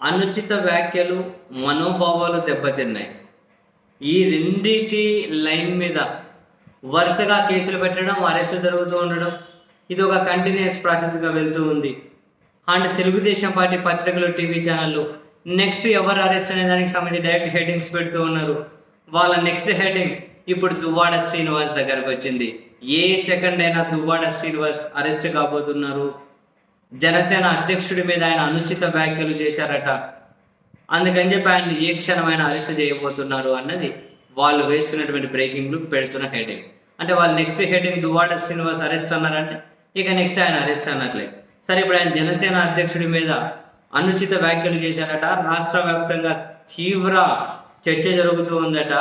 అనుచిత వ్యాఖ్యలు మనోభావాలు దెబ్బతిన్నాయి. ఈ రెండిటి లైన్ మీద వరుసగా కేసులు పెట్టడం, అరెస్టులు జరుగుతూ ఉండడం, ఇది ఒక కంటిన్యూస్ ప్రాసెస్గా వెళ్తూ ఉంది. అండ్ తెలుగుదేశం పార్టీ పత్రికలు, టీవీ ఛానళ్ళు నెక్స్ట్ ఎవరు అరెస్ట్ అనే దానికి సంబంధించి డైరెక్ట్ హెడ్డింగ్స్ పెడుతూ ఉన్నారు. వాళ్ళ నెక్స్ట్ హెడ్డింగ్ ఇప్పుడు దువ్వాడ శ్రీనివాస్ దగ్గరకు వచ్చింది. ఏ సెకండ్ అయినా దువ్వాడ శ్రీనివాస్ అరెస్ట్ కాబోతున్నారు. జనసేన అధ్యక్షుడి మీద ఆయన అనుచిత వ్యాఖ్యలు చేశారట, అందుకని చెప్పి ఆయన ఏ క్షణమైనా అరెస్ట్ చేయబోతున్నారు అన్నది వాళ్ళు వేస్తున్నటువంటి బ్రేకింగ్లు పెడుతున్న హెడ్డింగ్. అంటే వాళ్ళు next heading Duvvada Srinivas arrest అన్నారంటే ఇక నెక్స్ట్ ఆయన అరెస్ట్ అన్నట్లే. సరే, ఇప్పుడు ఆయన జనసేన అధ్యక్షుడి మీద అనుచిత వ్యాఖ్యలు చేశారట. రాష్ట్ర వ్యాప్తంగా తీవ్ర చర్చ జరుగుతూ ఉందట.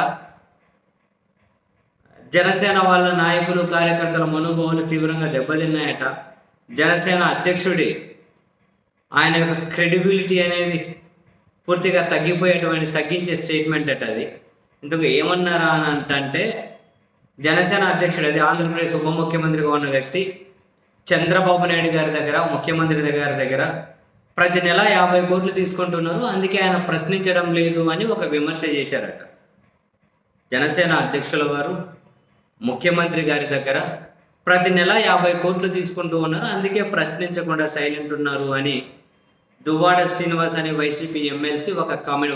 జనసేన వాళ్ళ నాయకులు, కార్యకర్తల మనోభావాలు తీవ్రంగా దెబ్బతిన్నాయట. జనసేన అధ్యక్షుడి ఆయన యొక్క క్రెడిబిలిటీ అనేది పూర్తిగా తగ్గించే స్టేట్మెంట్ అట అది. ఇందుకు ఏమన్నారా అని అంటే, జనసేన అధ్యక్షుడు, అది ఆంధ్రప్రదేశ్ ఉప ముఖ్యమంత్రిగా ఉన్న వ్యక్తి, చంద్రబాబు నాయుడు గారి దగ్గర, ముఖ్యమంత్రి గారి దగ్గర ప్రతి నెల 50 కోట్లు తీసుకుంటున్నారు, అందుకే ఆయన ప్రశ్నించడం లేదు అని ఒక విమర్శ చేశారట. జనసేన అధ్యక్షుల వారు ముఖ్యమంత్రి గారి దగ్గర ప్రతి నెల 50 కోట్లు తీసుకుంటూ ఉన్నారు, అందుకే ప్రశ్నించకుండా సైలెంట్ ఉన్నారు అని దువ్వాడ శ్రీనివాస్ అనే వైసీపీ ఎమ్మెల్సీ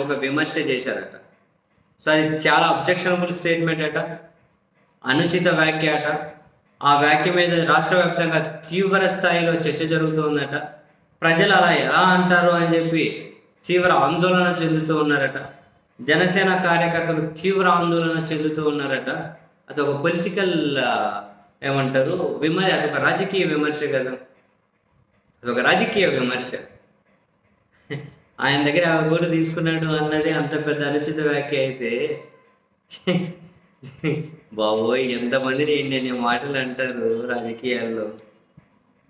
ఒక విమర్శ చేశారట. సో అది చాలా అబ్జెక్షనబుల్ స్టేట్మెంట్ అట, అనుచిత వ్యాఖ్య అట. ఆ వ్యాఖ్య మీద రాష్ట్ర వ్యాప్తంగా తీవ్ర స్థాయిలో చర్చ జరుగుతుందట. ప్రజలు అలా ఎలా అంటారు అని చెప్పి తీవ్ర ఆందోళన చెందుతూ ఉన్నారట. జనసేన కార్యకర్తలు తీవ్ర ఆందోళన చెందుతూ ఉన్నారట. అదొక పొలిటికల్ ఏమంటారు అదొక రాజకీయ విమర్శ కదా, అదొక రాజకీయ విమర్శ. ఆయన దగ్గర 50 కోట్లు తీసుకున్నాడు అన్నది అంత పెద్ద అనుచిత వ్యాఖ్య అయితే బాబోయ్, ఎంతమందిని ఎన్ని మాటలు అంటారు రాజకీయాల్లో.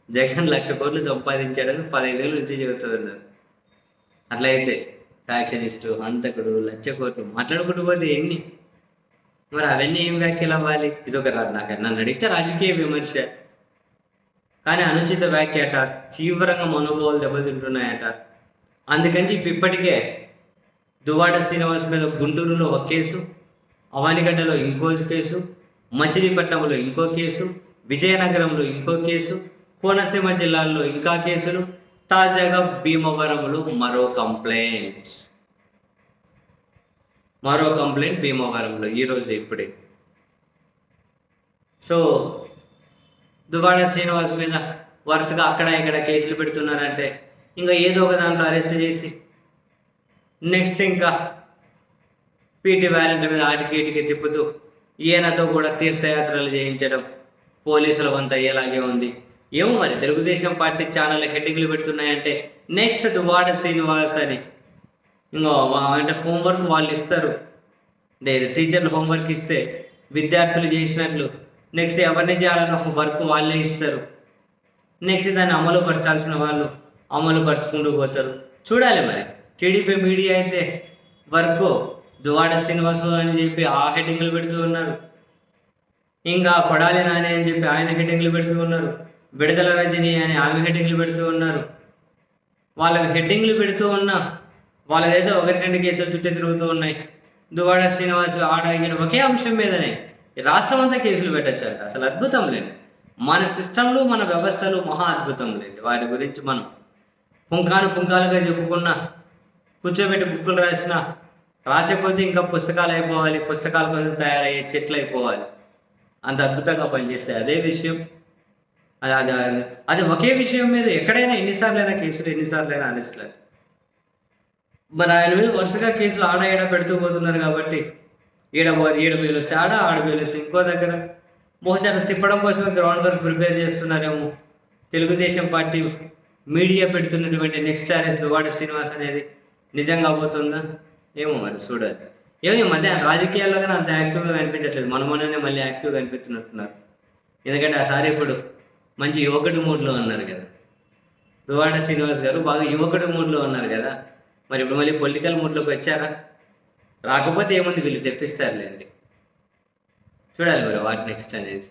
జగన్ 1,00,000 కోట్లు సంపాదించాడని 15 ఏళ్ళ నుంచి చెబుతూ ఉన్నారు. అట్లయితే ఫ్యాక్షనిస్టు, హంతకుడు, 1,00,000 కోట్లు మాట్లాడుకుంటూ పోతే ఎన్ని, మరి అవన్నీ ఏం వ్యాఖ్యలు అవ్వాలి? ఇదొక నన్ను అడిగితే రాజకీయ విమర్శ, కానీ అనుచిత వ్యాఖ్య అట. తీవ్రంగా మనోభావాలు దెబ్బతింటున్నాయట. అందుకని చెప్పి ఇప్పటికే దువ్వాడ శ్రీనివాస్ మీద గుంటూరులో ఒక కేసు, అవనిగడ్డలో ఇంకో కేసు, మచిలీపట్నంలో ఇంకో కేసు, విజయనగరంలో ఇంకో కేసు, కోనసీమ జిల్లాల్లో ఇంకా కేసులు, తాజాగా భీమవరంలో మరో కంప్లైంట్ భీమవరంలో ఈరోజు ఇప్పుడే. సో దువ్వాడ శ్రీనివాస్ మీద వరుసగా అక్కడ ఇక్కడ కేసులు పెడుతున్నారంటే ఇంకా ఏదో ఒక దాంట్లో అరెస్ట్ చేసి నెక్స్ట్ ఇంకా పీటీ వారెంట్ మీద ఆటికి ఇటుకి తిప్పుతూ ఈయనతో కూడా తీర్థయాత్రలు చేయించడం పోలీసుల వంత అయ్యేలాగే ఉంది. ఏమో మరి తెలుగుదేశం పార్టీ ఛానల్ హెడ్డింగ్లు పెడుతున్నాయంటే నెక్స్ట్ దువ్వాడ శ్రీనివాస్ అని. అంటే హోంవర్క్ వాళ్ళు ఇస్తారు, టీచర్లు హోంవర్క్ ఇస్తే విద్యార్థులు చేసినట్లు నెక్స్ట్ ఎవరిని చేయాలన్న వర్క్ వాళ్ళే ఇస్తారు. నెక్స్ట్ దాన్ని అమలు పరచాల్సిన వాళ్ళు అమలు పరుచుకుంటూ పోతారు. చూడాలి మరి. టీడీపీ మీడియా అయితే వర్క్ దువ్వాడ శ్రీనివాసు అని చెప్పి ఆ హెడ్డింగ్లు పెడుతూ ఉన్నారు. ఇంకా కొడాలి నాని అని చెప్పి ఆయన హెడ్డింగ్లు పెడుతూ ఉన్నారు. విడుదల రజని అని ఆమె హెడ్డింగ్లు పెడుతూ ఉన్నారు. వాళ్ళకి హెడ్డింగ్లు పెడుతూ ఉన్నా వాళ్ళదైతే 1-2 కేసులు చుట్టే తిరుగుతూ ఉన్నాయి. దువ్వాడ శ్రీనివాసు ఆడ ఈడ ఒకే అంశం మీదనే రాష్ట్రం అంతా కేసులు పెట్టచ్చంట. అసలు అద్భుతం లేండి. మన సిస్టంలు, మన వ్యవస్థలు మహా అద్భుతం లేండి. వాటి గురించి మనం పుంకాలుగా చెప్పుకున్నా, కూర్చోబెట్టి బుక్కులు రాసే కొద్దీ ఇంకా పుస్తకాలు అయిపోవాలి, పుస్తకాల కోసం తయారయ్యే చెట్లు అయిపోవాలి. అంత అద్భుతంగా పనిచేస్తాయి. అదే విషయం, అది ఒకే విషయం మీద ఎక్కడైనా ఎన్నిసార్లైనా కేసులు, ఎన్నిసార్లైనా అరెస్టులు. మరి ఆయన మీద వరుసగా కేసులు ఆడ పెడుతూ పోతున్నారు కాబట్టి ఈడ బయలు వస్తే ఆడ బయలు వస్తే ఇంకో దగ్గర బహుశా తిప్పడం కోసం గ్రౌండ్ వర్క్ ప్రిపేర్ చేస్తున్నారేమో. తెలుగుదేశం పార్టీ మీడియా పెడుతున్నటువంటి నెక్స్ట్ ఛాలెంజ్ దువ్వాడ శ్రీనివాస్ అనేది నిజంగా పోతుందా ఏమో మరి చూడాలి. ఏమో ఈ మధ్య రాజకీయాల్లో కానీ అంత యాక్టివ్గా కనిపించట్లేదు. మనమనే మళ్ళీ యాక్టివ్గా కనిపిస్తున్నట్టున్నారు. ఎందుకంటే ఆసారి ఇప్పుడు మంచి యువకుడి మూడ్లో ఉన్నారు కదా దువ్వాడ శ్రీనివాస్ గారు, బాగా యువకుడి మూడ్లో ఉన్నారు కదా. మరి ఇప్పుడు మళ్ళీ పొలిటికల్ మూడ్లోకి వచ్చారా? రాకపోతే ఏముంది, వీళ్ళు తెప్పిస్తారులేండి. చూడాలి మరి వాట్ నెక్స్ట్ అనేది.